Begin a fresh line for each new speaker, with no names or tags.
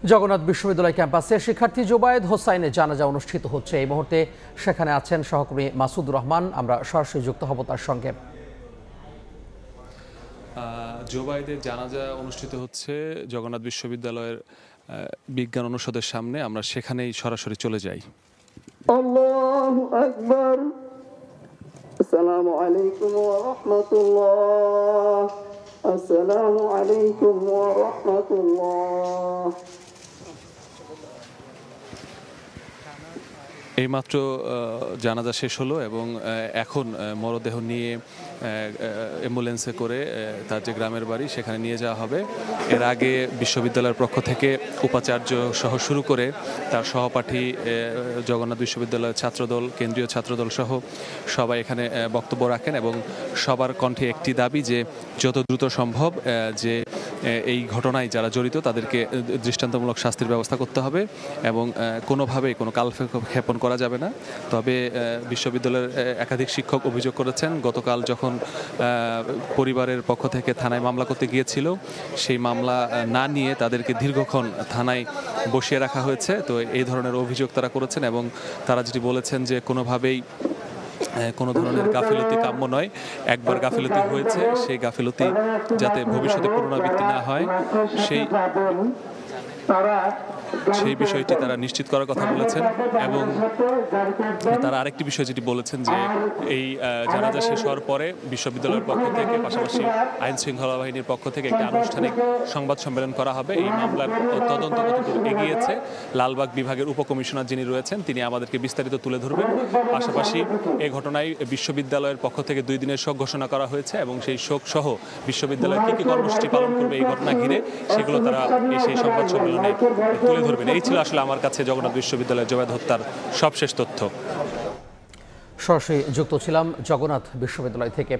জগন্নাথ বিশ্ববিদ্যালয় ক্যাম্পাসে শিক্ষার্থী জোবায়েদ হোসাইনের জানাজা অনুষ্ঠিত হচ্ছে। এই মুহূর্তে সেখানে আছেন সহকর্মী মাসুদুর রহমান। আমরা সরাসরি যুক্ত হব তার সঙ্গে।
জোবায়েদের জানাজা অনুষ্ঠিত হচ্ছে জগন্নাথ বিশ্ববিদ্যালয়ের বিজ্ঞান অনুষদের সামনে। আমরা সেখানেই সরাসরি চলে যাই।
আল্লাহু আকবার। আসসালামু আলাইকুম ওয়া রাহমাতুল্লাহ। আসসালামু আলাইকুম ওয়া রাহমাতুল্লাহ।
এইমাত্র জানাজা শেষ হলো এবং এখন মরদেহ নিয়ে অ্যাম্বুলেন্সে করে তার যে গ্রামের বাড়ি সেখানে নিয়ে যাওয়া হবে। এর আগে বিশ্ববিদ্যালয়ের পক্ষ থেকে উপাচার্য সহ শুরু করে তার সহপাঠী জগন্নাথ বিশ্ববিদ্যালয়ের ছাত্রদল, কেন্দ্রীয় ছাত্রদল সহ সবাই এখানে বক্তব্য রাখেন এবং সবার কণ্ঠে একটি দাবি যে যত দ্রুত সম্ভব যে এই ঘটনায় যারা জড়িত তাদেরকে দৃষ্টান্তমূলক শাস্তির ব্যবস্থা করতে হবে এবং কোনোভাবেই কোনো কালক্ষেপণ করা যাবে না। তবে বিশ্ববিদ্যালয়ের একাধিক শিক্ষক অভিযোগ করেছেন গতকাল যখন পরিবারের পক্ষ থেকে থানায় মামলা করতে গিয়েছিল সেই মামলা না নিয়ে তাদেরকে দীর্ঘক্ষণ থানায় বসিয়ে রাখা হয়েছে। তো এই ধরনের অভিযোগ তারা করেছেন এবং তারা যেটি বলেছেন যে কোনোভাবেই কোনো ধরনের গাফিলতি কাম্য নয়। একবার গাফিলতি হয়েছে, সেই গাফিলতি যাতে ভবিষ্যতে পুনরাবৃত্তি না হয় সেই বিষয়টি তারা নিশ্চিত করার কথা বলেছেন। এবং তারা আরেকটি বিষয় যেটি বলেছেন যে এই জানাজা শেষ হওয়ার পরে বিশ্ববিদ্যালয়ের পক্ষ থেকে পাশাপাশি আইন শৃঙ্খলা বাহিনীর পক্ষ থেকে একটি আনুষ্ঠানিক সংবাদ সম্মেলন করা হবে। এই মামলার তদন্ত কতদূর এগিয়েছে লালবাগ বিভাগের উপকমিশনার যিনি রয়েছেন তিনি আমাদেরকে বিস্তারিত তুলে ধরবেন। পাশাপাশি এই ঘটনায় বিশ্ববিদ্যালয়ের পক্ষ থেকে 2 দিনের শোক ঘোষণা করা হয়েছে এবং সেই শোক সহ বিশ্ববিদ্যালয়ের কী কী কর্মসূচি পালন করবে এই ঘটনা ঘিরে সেগুলো তারা সেই সংবাদ সম্মেলনে তুলে ধরবেন। এই ছিল আসলে আমার কাছে জগন্নাথ বিশ্ববিদ্যালয়ের জোবায়েদ হত্যার সবশেষ তথ্য।
সরাসরি যুক্ত ছিলাম জগন্নাথ বিশ্ববিদ্যালয় থেকে।